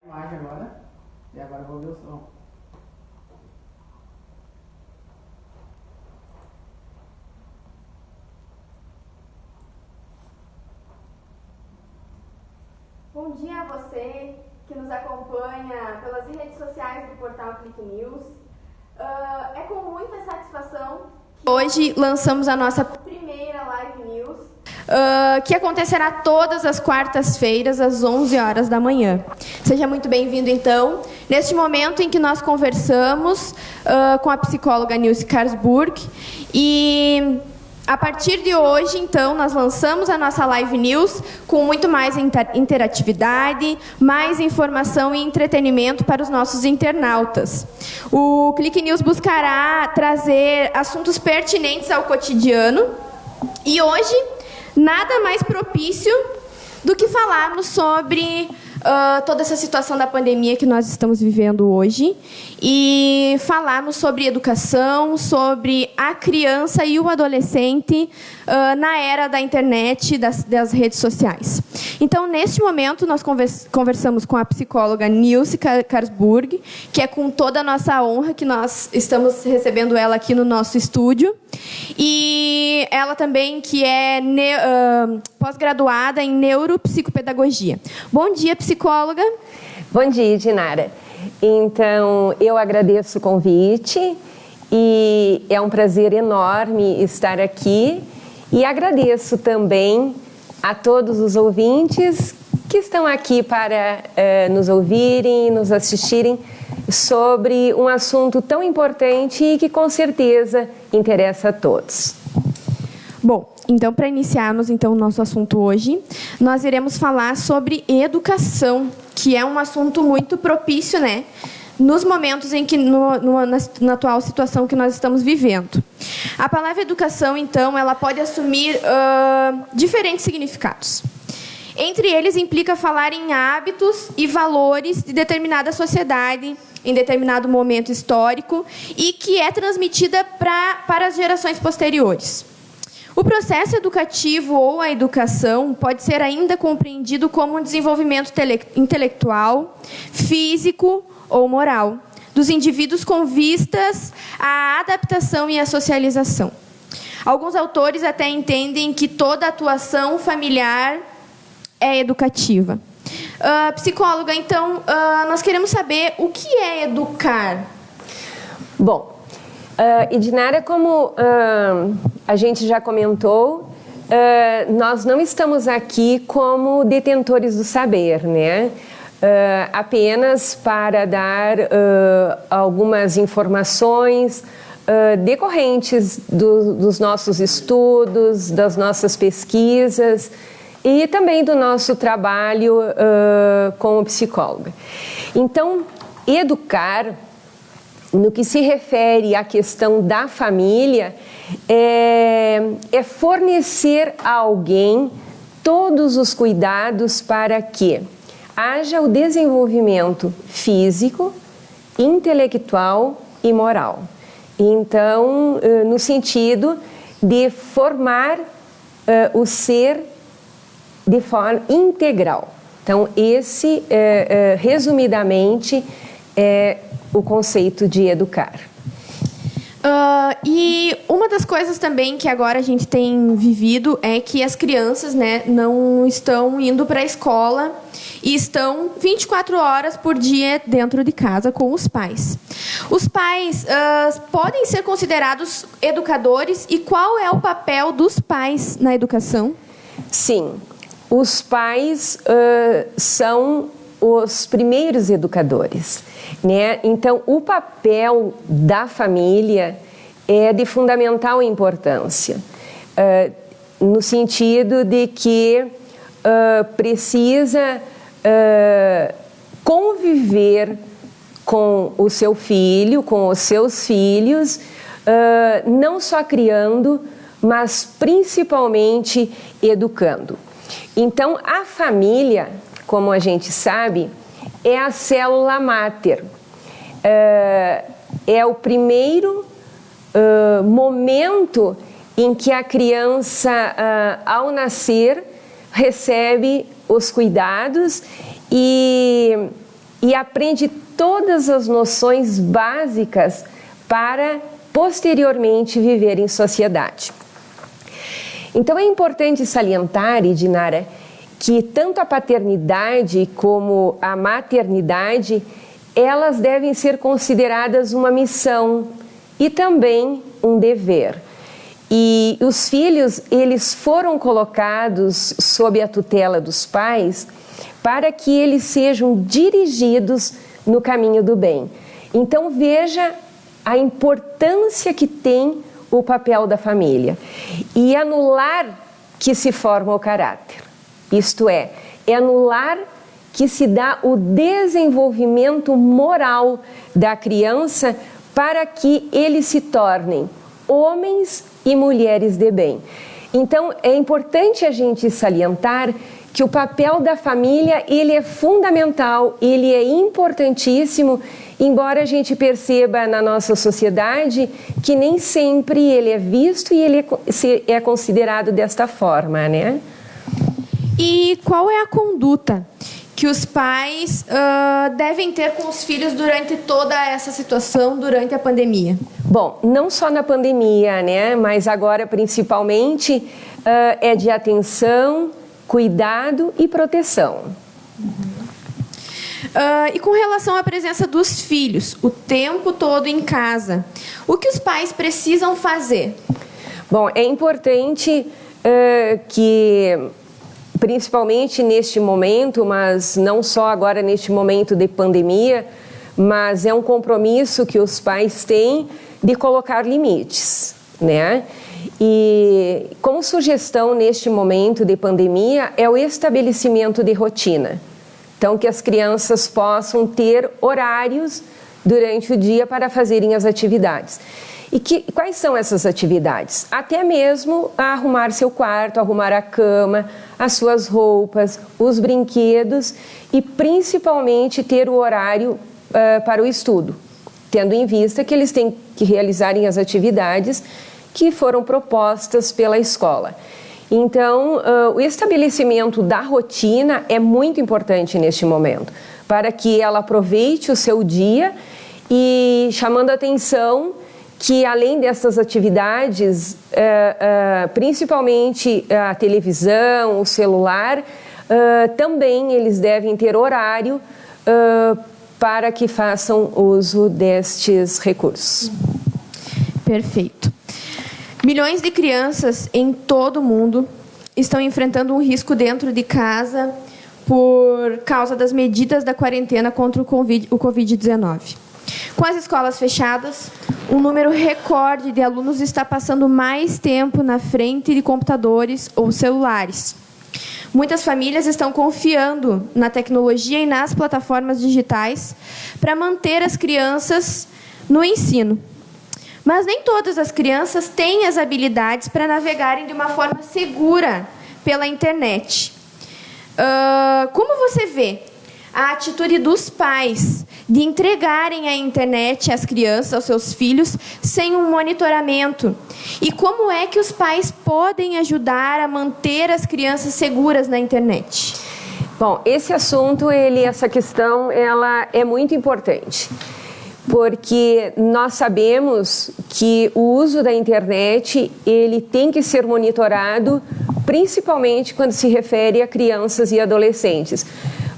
Imagem agora. E agora eu vou ver o som. Bom dia a você que nos acompanha pelas redes sociais do portal Clique News. É com muita satisfação que hoje lançamos a nossa primeira Live News, que acontecerá todas as quartas-feiras, às 11 horas da manhã. Seja muito bem-vindo, então, neste momento em que nós conversamos com a psicóloga Nilce Carlsburg. E a partir de hoje, então, nós lançamos a nossa Live News com muito mais interatividade, mais informação e entretenimento para os nossos internautas. O Clique News buscará trazer assuntos pertinentes ao cotidiano e hoje nada mais propício do que falarmos sobre toda essa situação da pandemia que nós estamos vivendo hoje e falarmos sobre educação, sobre a criança e o adolescente na era da internet e das redes sociais. Então, neste momento, nós conversamos com a psicóloga Nilce Carlsburg, que é com toda a nossa honra que nós estamos recebendo ela aqui no nosso estúdio. E ela também que é pós-graduada em neuropsicopedagogia. Bom dia, psicóloga. Bom dia, Dinara. Então, eu agradeço o convite e é um prazer enorme estar aqui e agradeço também a todos os ouvintes que estão aqui para nos ouvirem, nos assistirem sobre um assunto tão importante e que com certeza interessa a todos. Bom, então para iniciarmos o nosso assunto hoje, nós iremos falar sobre educação, que é um assunto muito propício, né? Nos momentos em que, na atual situação que nós estamos vivendo. A palavra educação, então, ela pode assumir diferentes significados. Entre eles, implica falar em hábitos e valores de determinada sociedade, em determinado momento histórico, e que é transmitida para as gerações posteriores. O processo educativo ou a educação pode ser ainda compreendido como um desenvolvimento intelectual, físico ou moral dos indivíduos com vistas à adaptação e à socialização. Alguns autores até entendem que toda atuação familiar é educativa. Psicóloga, então, nós queremos saber o que é educar. Bom, Edinara, como a gente já comentou, nós não estamos aqui como detentores do saber, né? Apenas para dar algumas informações decorrentes dos nossos estudos, das nossas pesquisas e também do nosso trabalho como psicóloga. Então, educar, no que se refere à questão da família, é fornecer a alguém todos os cuidados para que haja o desenvolvimento físico, intelectual e moral. Então, no sentido de formar o ser de forma integral. Então, esse, resumidamente, é o conceito de educar. E uma das coisas também que agora a gente tem vivido é que as crianças, né, não estão indo para a escola e estão 24 horas por dia dentro de casa com os pais. Os pais podem ser considerados educadores e qual é o papel dos pais na educação? Sim, os pais são os primeiros educadores, né? Então, o papel da família é de fundamental importância, no sentido de que precisa conviver com o seu filho, com os seus filhos, não só criando, mas principalmente educando. Então, a família, como a gente sabe, é a célula máter é o primeiro momento em que a criança, ao nascer, recebe os cuidados e aprende todas as noções básicas para posteriormente viver em sociedade. Então é importante salientar, Edinara, que tanto a paternidade como a maternidade, elas devem ser consideradas uma missão e também um dever. E os filhos, eles foram colocados sob a tutela dos pais para que eles sejam dirigidos no caminho do bem. Então veja a importância que tem o papel da família. E é no lar que se forma o caráter. Isto é no lar que se dá o desenvolvimento moral da criança para que eles se tornem homens e mulheres de bem. Então, é importante a gente salientar que o papel da família, ele é fundamental, ele é importantíssimo, embora a gente perceba na nossa sociedade que nem sempre ele é visto e ele é considerado desta forma, né? E qual é a conduta que os pais devem ter com os filhos durante toda essa situação, durante a pandemia? Bom, não só na pandemia, né? Mas agora principalmente é de atenção, cuidado e proteção. E com relação à presença dos filhos, o tempo todo em casa, o que os pais precisam fazer? Bom, é importante que, principalmente neste momento, mas não só agora neste momento de pandemia, mas é um compromisso que os pais têm de colocar limites, né? E como sugestão neste momento de pandemia é o estabelecimento de rotina. Então, que as crianças possam ter horários durante o dia para fazerem as atividades. E quais são essas atividades? Até mesmo arrumar seu quarto, arrumar a cama, as suas roupas, os brinquedos e principalmente ter o horário para o estudo, tendo em vista que eles têm que realizarem as atividades que foram propostas pela escola. Então, o estabelecimento da rotina é muito importante neste momento, para que ela aproveite o seu dia e chamando a atenção que além dessas atividades, principalmente a televisão, o celular, também eles devem ter horário para que façam uso destes recursos. Perfeito. Milhões de crianças em todo o mundo estão enfrentando um risco dentro de casa por causa das medidas da quarentena contra o Covid-19. Com as escolas fechadas, um número recorde de alunos está passando mais tempo na frente de computadores ou celulares. Muitas famílias estão confiando na tecnologia e nas plataformas digitais para manter as crianças no ensino. Mas nem todas as crianças têm as habilidades para navegarem de uma forma segura pela internet. Como você vê a atitude dos pais de entregarem a internet às crianças, aos seus filhos, sem um monitoramento? E como é que os pais podem ajudar a manter as crianças seguras na internet? Bom, esse assunto, essa questão, ela é muito importante. Porque nós sabemos que o uso da internet, ele tem que ser monitorado, principalmente quando se refere a crianças e adolescentes.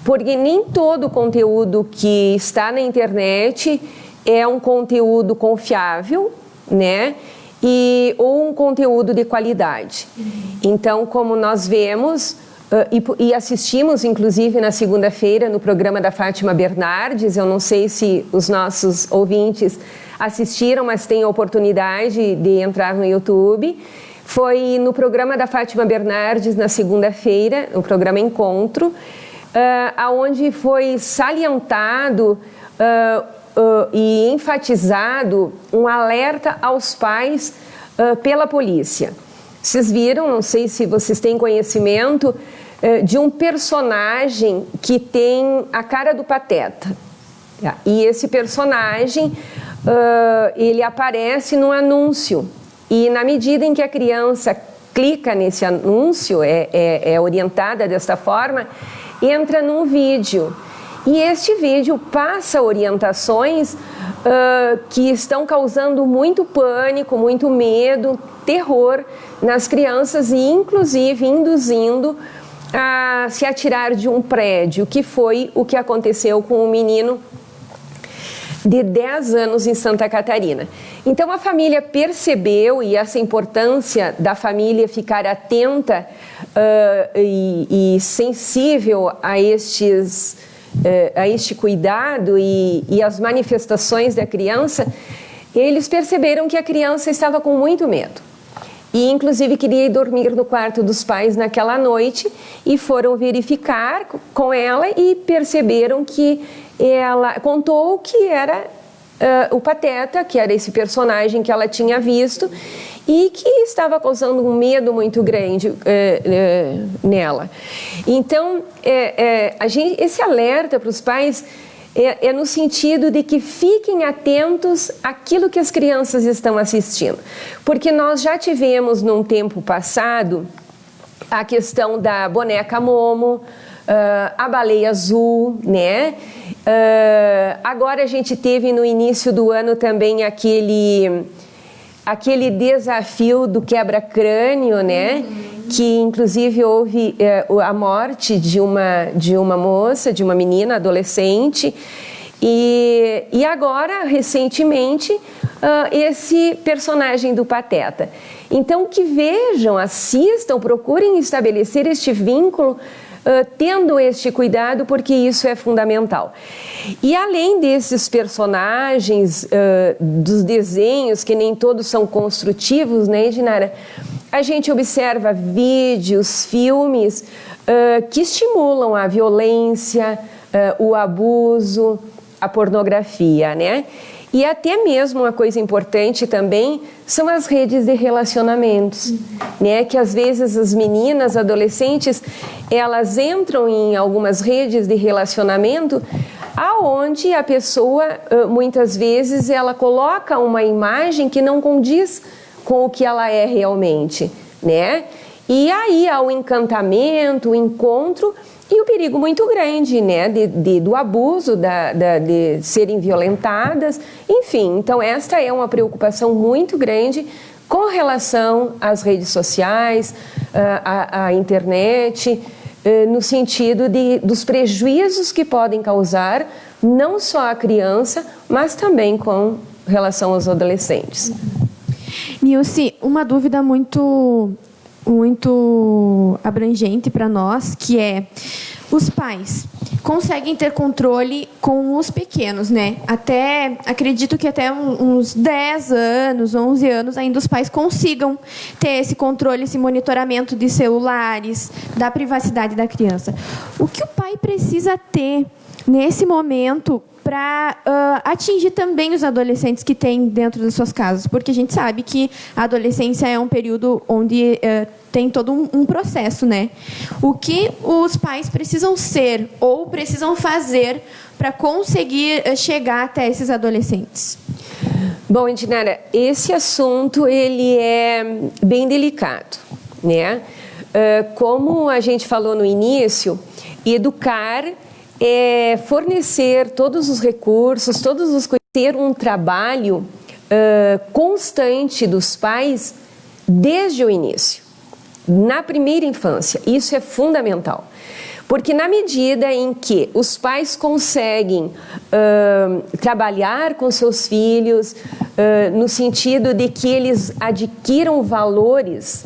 Porque nem todo o conteúdo que está na internet é um conteúdo confiável, né? Ou um conteúdo de qualidade. Então, como nós vemos e assistimos, inclusive, na segunda-feira, no programa da Fátima Bernardes, eu não sei se os nossos ouvintes assistiram, mas têm a oportunidade de entrar no YouTube. Foi no programa da Fátima Bernardes, na segunda-feira, o programa Encontro, onde foi salientado e enfatizado um alerta aos pais pela polícia. Vocês viram, não sei se vocês têm conhecimento, de um personagem que tem a cara do Pateta, E esse personagem, ele aparece num anúncio. E na medida em que a criança clica nesse anúncio, é orientada desta forma, entra num vídeo. E este vídeo passa orientações que estão causando muito pânico, muito medo, terror nas crianças e inclusive induzindo a se atirar de um prédio, que foi o que aconteceu com um menino de 10 anos em Santa Catarina. Então a família percebeu, e essa importância da família ficar atenta e sensível a este cuidado e as manifestações da criança, eles perceberam que a criança estava com muito medo. E inclusive queria ir dormir no quarto dos pais naquela noite e foram verificar com ela e perceberam que ela contou que era o Pateta, que era esse personagem que ela tinha visto e que estava causando um medo muito grande nela. Então, esse alerta para os pais é no sentido de que fiquem atentos àquilo que as crianças estão assistindo. Porque nós já tivemos, num tempo passado, a questão da boneca Momo, a baleia azul, né? Agora a gente teve no início do ano também aquele desafio do quebra-crânio, né? Que inclusive houve a morte de uma moça, de uma menina adolescente, e agora, recentemente, esse personagem do Pateta. Então, que vejam, assistam, procurem estabelecer este vínculo, tendo este cuidado, porque isso é fundamental. E além desses personagens, dos desenhos, que nem todos são construtivos, né, Edinara? A gente observa vídeos, filmes que estimulam a violência, o abuso, a pornografia, né? E até mesmo uma coisa importante também são as redes de relacionamentos, né? Que às vezes as meninas, adolescentes, elas entram em algumas redes de relacionamento aonde a pessoa, muitas vezes, ela coloca uma imagem que não condiz com o que ela é realmente, né? E aí há o encantamento, o encontro e o perigo muito grande, né? Do abuso, de serem violentadas, enfim. Então esta é uma preocupação muito grande com relação às redes sociais, à internet, no sentido dos prejuízos que podem causar não só à criança, mas também com relação aos adolescentes. Nilce, uma dúvida muito abrangente para nós, que é: os pais conseguem ter controle com os pequenos, né? Acredito que até uns 10 anos, 11 anos, ainda os pais consigam ter esse controle, esse monitoramento de celulares, da privacidade da criança. O que o pai precisa ter nesse momento para atingir também os adolescentes que têm dentro das suas casas? Porque a gente sabe que a adolescência é um período onde tem todo um processo, né? O que os pais precisam ser ou precisam fazer para conseguir chegar até esses adolescentes? Bom, Edinara, esse assunto ele é bem delicado, né? Como a gente falou no início, educar é fornecer todos os recursos, ter um trabalho constante dos pais desde o início, na primeira infância. Isso é fundamental, porque na medida em que os pais conseguem trabalhar com seus filhos, no sentido de que eles adquiram valores,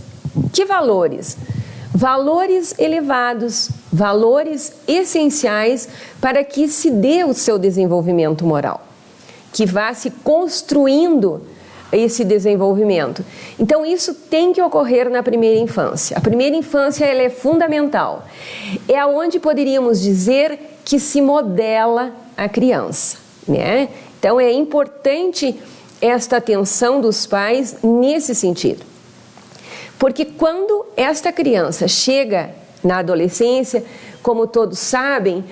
que valores? Valores elevados, valores essenciais para que se dê o seu desenvolvimento moral, que vá se construindo esse desenvolvimento. Então, isso tem que ocorrer na primeira infância. A primeira infância ela é fundamental. É onde poderíamos dizer que se modela a criança, né? Então, é importante esta atenção dos pais nesse sentido. Porque quando esta criança chega na adolescência, como todos sabem,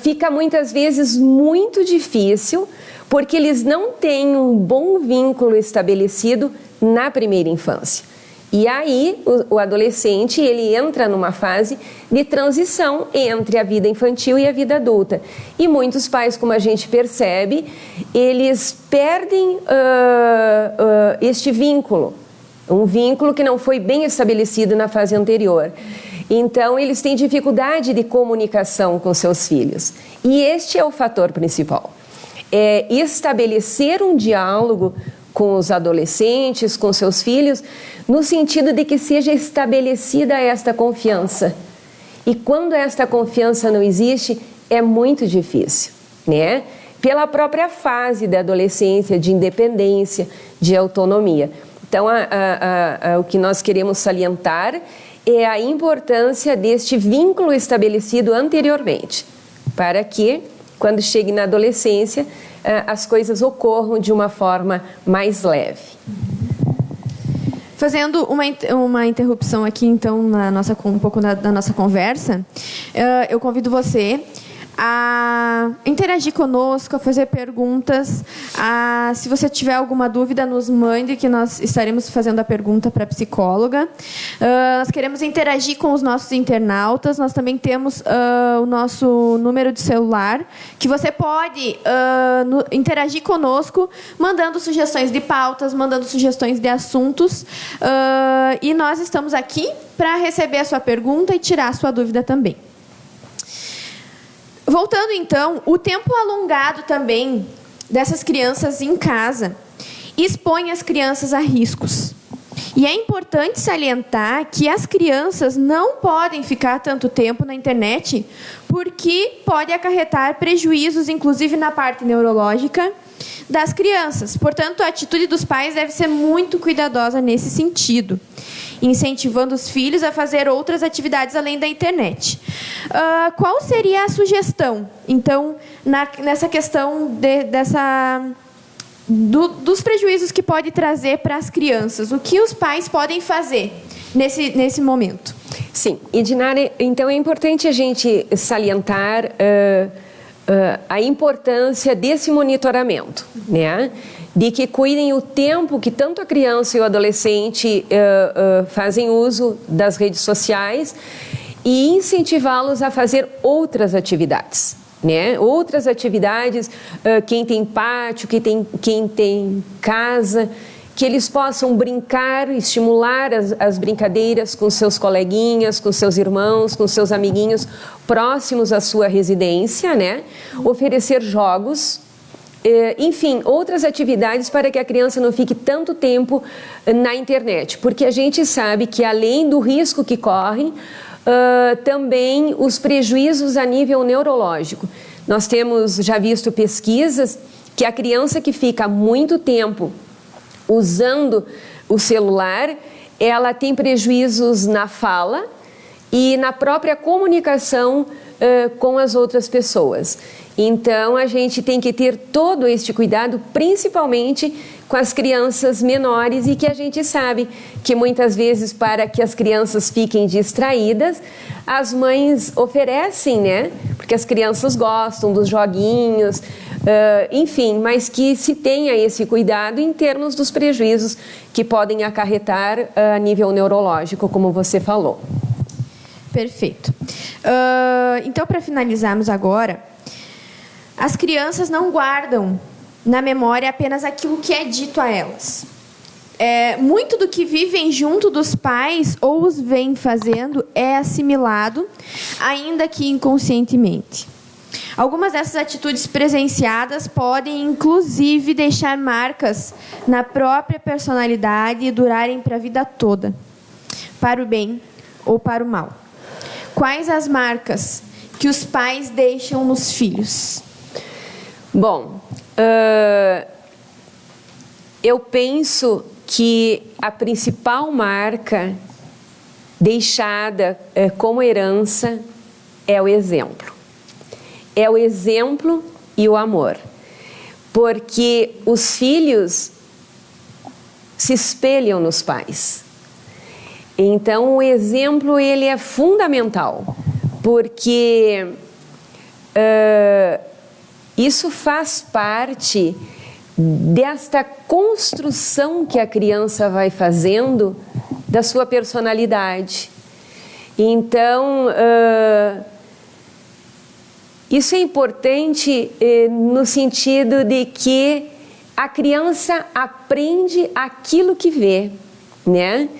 fica muitas vezes muito difícil, porque eles não têm um bom vínculo estabelecido na primeira infância. E aí o adolescente ele entra numa fase de transição entre a vida infantil e a vida adulta. E muitos pais, como a gente percebe, eles perdem este vínculo, um vínculo que não foi bem estabelecido na fase anterior. Então, eles têm dificuldade de comunicação com seus filhos. E este é o fator principal. É estabelecer um diálogo com os adolescentes, com seus filhos, no sentido de que seja estabelecida esta confiança. E quando esta confiança não existe, é muito difícil, né? Pela própria fase da adolescência, de independência, de autonomia. Então, o que nós queremos salientar é a importância deste vínculo estabelecido anteriormente, para que, quando chegue na adolescência, as coisas ocorram de uma forma mais leve. Fazendo uma interrupção aqui, então, um pouco da nossa conversa, eu convido você a interagir conosco, a fazer perguntas. Se você tiver alguma dúvida, nos mande, que nós estaremos fazendo a pergunta para a psicóloga. Nós queremos interagir com os nossos internautas. Nós também temos o nosso número de celular, que você pode interagir conosco, mandando sugestões de pautas, mandando sugestões de assuntos. E nós estamos aqui para receber a sua pergunta e tirar a sua dúvida também. Voltando, então, o tempo alongado também dessas crianças em casa expõe as crianças a riscos. E é importante salientar que as crianças não podem ficar tanto tempo na internet, porque pode acarretar prejuízos, inclusive na parte neurológica das crianças. Portanto, a atitude dos pais deve ser muito cuidadosa nesse sentido, incentivando os filhos a fazer outras atividades além da internet. Qual seria a sugestão, então, nessa questão dos prejuízos que pode trazer para as crianças? O que os pais podem fazer nesse momento? Sim, Edinara, então é importante a gente salientar a importância desse monitoramento, né? De que cuidem o tempo que tanto a criança e o adolescente fazem uso das redes sociais e incentivá-los a fazer outras atividades, né? Outras atividades, quem tem pátio, quem tem casa, que eles possam brincar, estimular as brincadeiras com seus coleguinhas, com seus irmãos, com seus amiguinhos próximos à sua residência, né? Oferecer jogos, enfim, outras atividades para que a criança não fique tanto tempo na internet, porque a gente sabe que além do risco que correm, também os prejuízos a nível neurológico. Nós temos já visto pesquisas que a criança que fica muito tempo usando o celular, ela tem prejuízos na fala e na própria comunicação com as outras pessoas. Então, a gente tem que ter todo este cuidado, principalmente com as crianças menores, e que a gente sabe que muitas vezes, para que as crianças fiquem distraídas, as mães oferecem, né? Porque as crianças gostam dos joguinhos, enfim, mas que se tenha esse cuidado em termos dos prejuízos que podem acarretar a nível neurológico, como você falou. Perfeito. Então, para finalizarmos agora, as crianças não guardam na memória apenas aquilo que é dito a elas. Muito do que vivem junto dos pais ou os vêm fazendo é assimilado, ainda que inconscientemente. Algumas dessas atitudes presenciadas podem, inclusive, deixar marcas na própria personalidade e durarem para a vida toda, para o bem ou para o mal. Quais as marcas que os pais deixam nos filhos? Bom, eu penso que a principal marca deixada como herança é o exemplo. É o exemplo e o amor. Porque os filhos se espelham nos pais. Então, o exemplo ele é fundamental. porque isso faz parte desta construção que a criança vai fazendo da sua personalidade. Então, isso é importante no sentido de que a criança aprende aquilo que vê, né?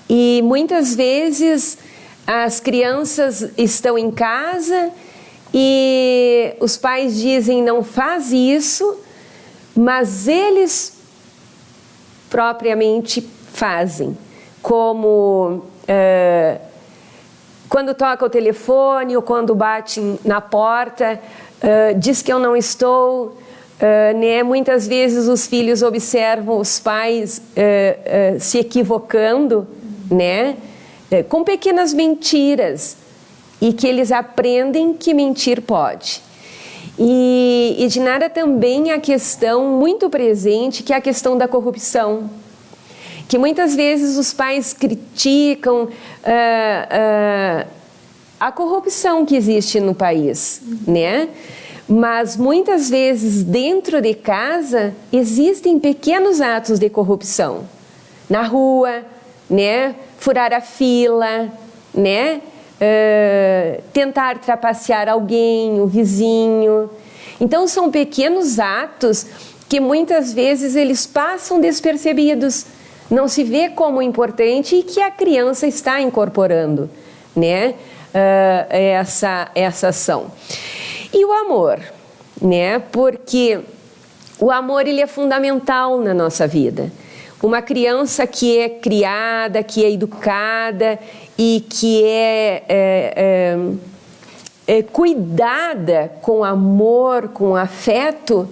E muitas vezes as crianças estão em casa e os pais dizem não faz isso, mas eles propriamente fazem, como quando toca o telefone ou quando bate na porta, diz que eu não estou, né? Muitas vezes os filhos observam os pais se equivocando, né? Com pequenas mentiras, e que eles aprendem que mentir pode. E Dinara, também a questão muito presente, que é a questão da corrupção, que muitas vezes os pais criticam a corrupção que existe no país, né? Mas muitas vezes dentro de casa existem pequenos atos de corrupção. Na rua, né? Furar a fila, né? Tentar trapacear alguém, o vizinho. Então são pequenos atos que muitas vezes eles passam despercebidos, não se vê como importante, e que a criança está incorporando, né? Essa ação. E o amor, né? Porque o amor, ele é fundamental na nossa vida. Uma criança que é criada, que é educada e que é cuidada com amor, com afeto,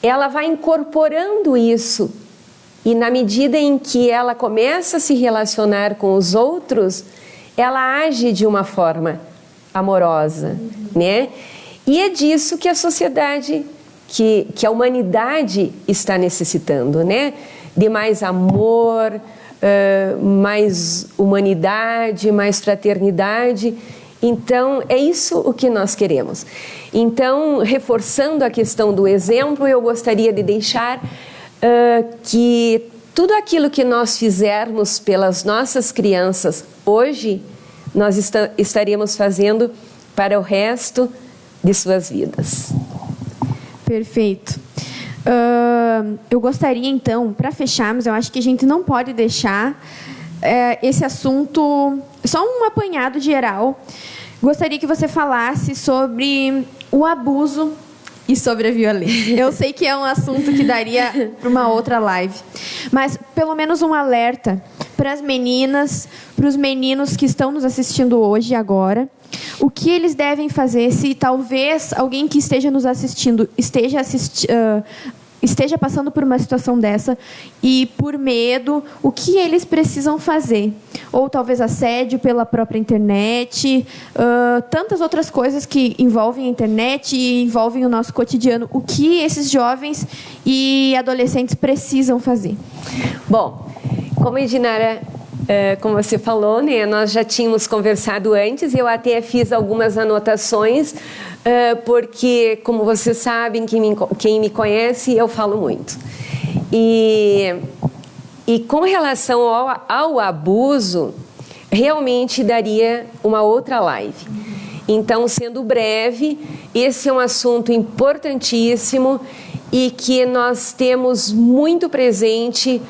ela vai incorporando isso. E na medida em que ela começa a se relacionar com os outros, ela age de uma forma amorosa, né? E é disso que a sociedade, que a humanidade está necessitando, né? De mais amor, mais humanidade, mais fraternidade. Então, é isso o que nós queremos. Então, reforçando a questão do exemplo, eu gostaria de deixar que tudo aquilo que nós fizermos pelas nossas crianças hoje, nós estaremos fazendo para o resto de suas vidas. Perfeito. Eu gostaria, então, para fecharmos, eu acho que a gente não pode deixar esse assunto, só um apanhado geral. Gostaria que você falasse sobre o abuso e sobre a violência. Eu sei que é um assunto que daria para uma outra live, mas pelo menos um alerta para as meninas, para os meninos que estão nos assistindo hoje e agora. O que eles devem fazer se talvez alguém que esteja nos assistindo esteja passando por uma situação dessa e por medo, o que eles precisam fazer? Ou talvez assédio pela própria internet, tantas outras coisas que envolvem a internet e envolvem o nosso cotidiano. O que esses jovens e adolescentes precisam fazer? Bom, como a Dinara, como você falou, né, nós já tínhamos conversado antes, eu até fiz algumas anotações, porque, como vocês sabem, quem me conhece, eu falo muito. E com relação ao abuso, realmente daria uma outra live. Então, sendo breve, esse é um assunto importantíssimo e que nós temos muito presente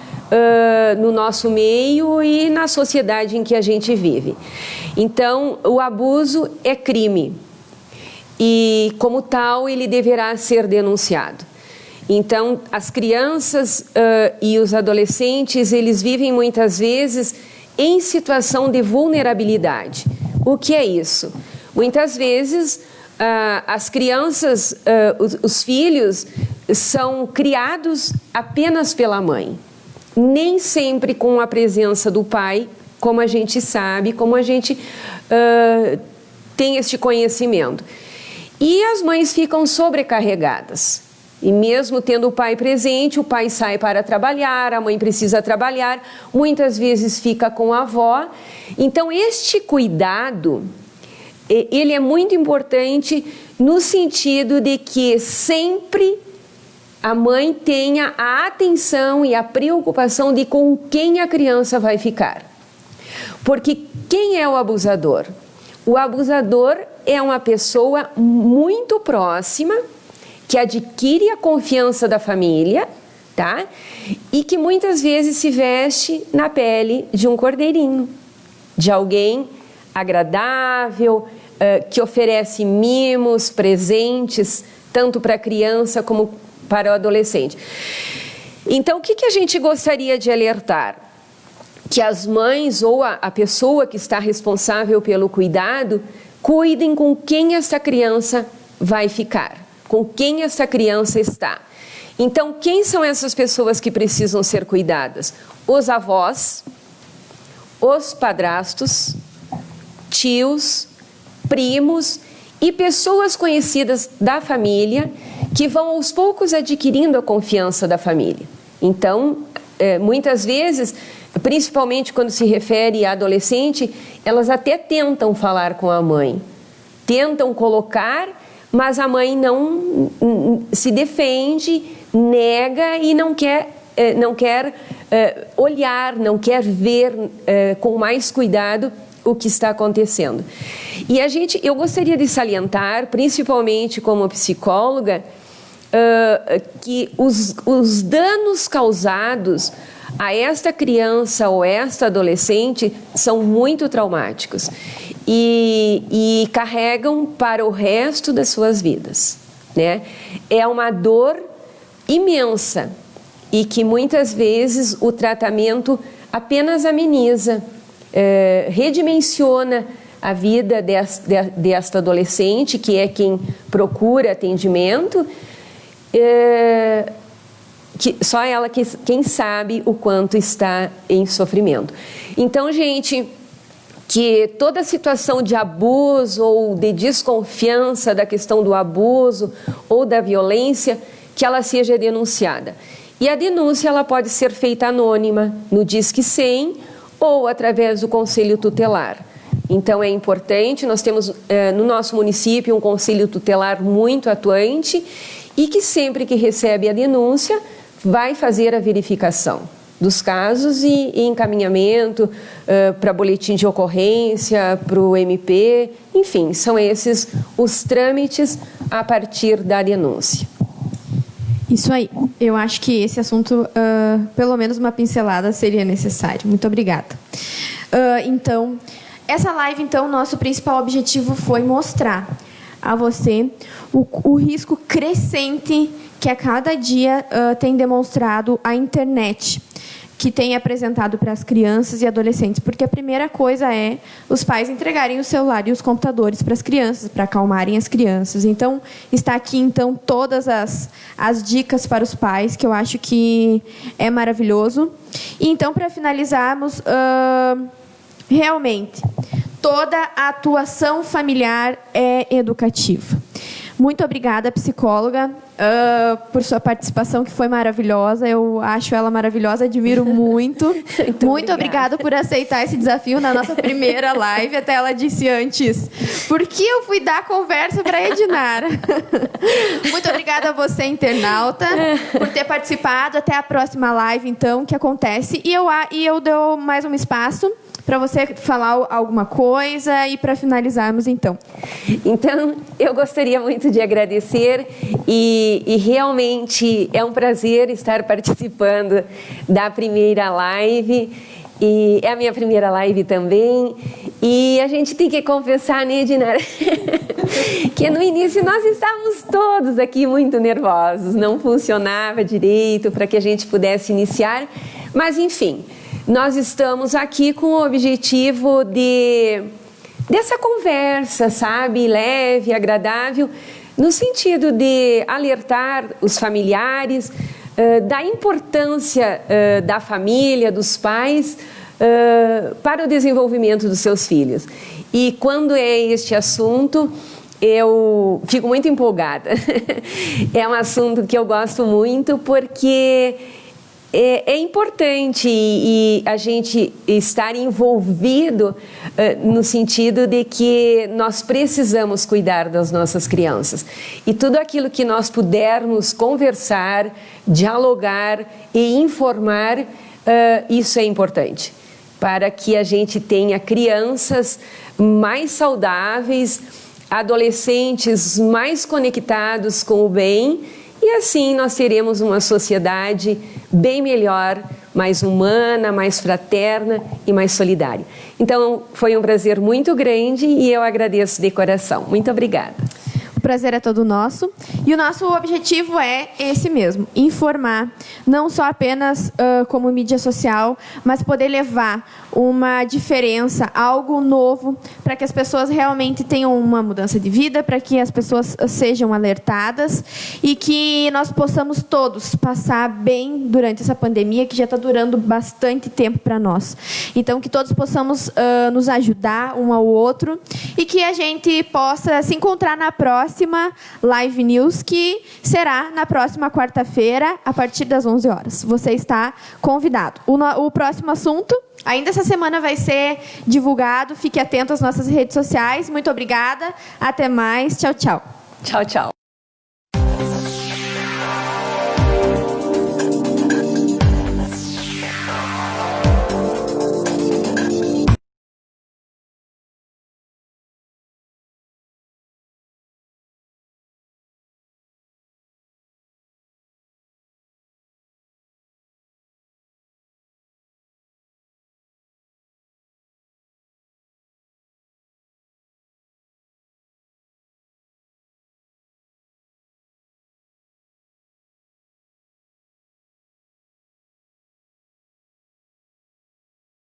no nosso meio e na sociedade em que a gente vive. Então, o abuso é crime e, como tal, ele deverá ser denunciado. Então, as crianças e os adolescentes, eles vivem muitas vezes em situação de vulnerabilidade. O que é isso? Muitas vezes, as crianças, os filhos, são criados apenas pela mãe. Nem sempre com a presença do pai, como a gente sabe, como a gente tem este conhecimento. E as mães ficam sobrecarregadas. E mesmo tendo o pai presente, o pai sai para trabalhar, a mãe precisa trabalhar, muitas vezes fica com a avó. Então, este cuidado ele é muito importante no sentido de que sempre a mãe tenha a atenção e a preocupação de com quem a criança vai ficar. Porque quem é o abusador? O abusador é uma pessoa muito próxima, que adquire a confiança da família, tá? E que muitas vezes se veste na pele de um cordeirinho, de alguém agradável, que oferece mimos, presentes, tanto para a criança como para o adolescente. Então, o que a gente gostaria de alertar? Que as mães ou a pessoa que está responsável pelo cuidado cuidem com quem essa criança vai ficar, com quem essa criança está. Então, quem são essas pessoas que precisam ser cuidadas? Os avós, os padrastos, tios, primos e pessoas conhecidas da família que vão aos poucos adquirindo a confiança da família. Então, muitas vezes, principalmente quando se refere a adolescente, elas até tentam falar com a mãe, tentam colocar, mas a mãe não se defende, nega e não quer olhar, não quer ver com mais cuidado o que está acontecendo. E eu gostaria de salientar, principalmente como psicóloga, que os danos causados a esta criança ou esta adolescente são muito traumáticos e carregam para o resto das suas vidas, né? É uma dor imensa e que muitas vezes o tratamento apenas ameniza, redimensiona a vida desta adolescente, que é quem procura atendimento, que só ela quem sabe o quanto está em sofrimento. Então, gente, que toda situação de abuso ou de desconfiança da questão do abuso ou da violência, que ela seja denunciada. E a denúncia ela pode ser feita anônima no Disque 100 ou através do Conselho Tutelar. Então é importante, nós temos no nosso município um Conselho Tutelar muito atuante e que sempre que recebe a denúncia vai fazer a verificação dos casos e encaminhamento para boletim de ocorrência, para o MP, enfim, são esses os trâmites a partir da denúncia. Isso aí. Eu acho que esse assunto, pelo menos uma pincelada seria necessário. Muito obrigada. Então, essa live, então, nosso principal objetivo foi mostrar a você o risco crescente que a cada dia tem demonstrado a internet, que tem apresentado para as crianças e adolescentes. Porque a primeira coisa é os pais entregarem o celular e os computadores para as crianças, para acalmarem as crianças. Então, está aqui, então, todas as dicas para os pais, que eu acho que é maravilhoso. E, então, para finalizarmos, realmente, toda a atuação familiar é educativa. Muito obrigada, psicóloga, por sua participação, que foi maravilhosa. Eu acho ela maravilhosa, admiro muito. Muito obrigada por aceitar esse desafio na nossa primeira live. Até ela disse antes, por que eu fui dar conversa para a Edinara? Muito obrigada a você, internauta, por ter participado. Até a próxima live, então, que acontece. E eu dou mais um espaço para você falar alguma coisa e para finalizarmos, então. Então, eu gostaria muito de agradecer e realmente é um prazer estar participando da primeira live e é a minha primeira live também. E a gente tem que confessar, né, Edinara, que no início nós estávamos todos aqui muito nervosos, não funcionava direito para que a gente pudesse iniciar, mas enfim, nós estamos aqui com o objetivo dessa conversa, sabe, leve, agradável, no sentido de alertar os familiares da importância da família, dos pais, para o desenvolvimento dos seus filhos. E quando é este assunto, eu fico muito empolgada. É um assunto que eu gosto muito porque é importante e a gente estar envolvido no sentido de que nós precisamos cuidar das nossas crianças. E tudo aquilo que nós pudermos conversar, dialogar e informar, isso é importante, para que a gente tenha crianças mais saudáveis, adolescentes mais conectados com o bem, e assim nós teremos uma sociedade bem melhor, mais humana, mais fraterna e mais solidária. Então, foi um prazer muito grande e eu agradeço de coração. Muito obrigada. O prazer é todo nosso. E o nosso objetivo é esse mesmo, informar, não só apenas como mídia social, mas poder levar uma diferença, algo novo, para que as pessoas realmente tenham uma mudança de vida, para que as pessoas sejam alertadas e que nós possamos todos passar bem durante essa pandemia, que já está durando bastante tempo para nós. Então, que todos possamos nos ajudar um ao outro e que a gente possa se encontrar na próxima Live News, que será na próxima quarta-feira, a partir das 11 horas. Você está convidado. O próximo assunto, ainda essa semana, vai ser divulgado. Fique atento às nossas redes sociais. Muito obrigada. Até mais. Tchau, tchau. Tchau, tchau.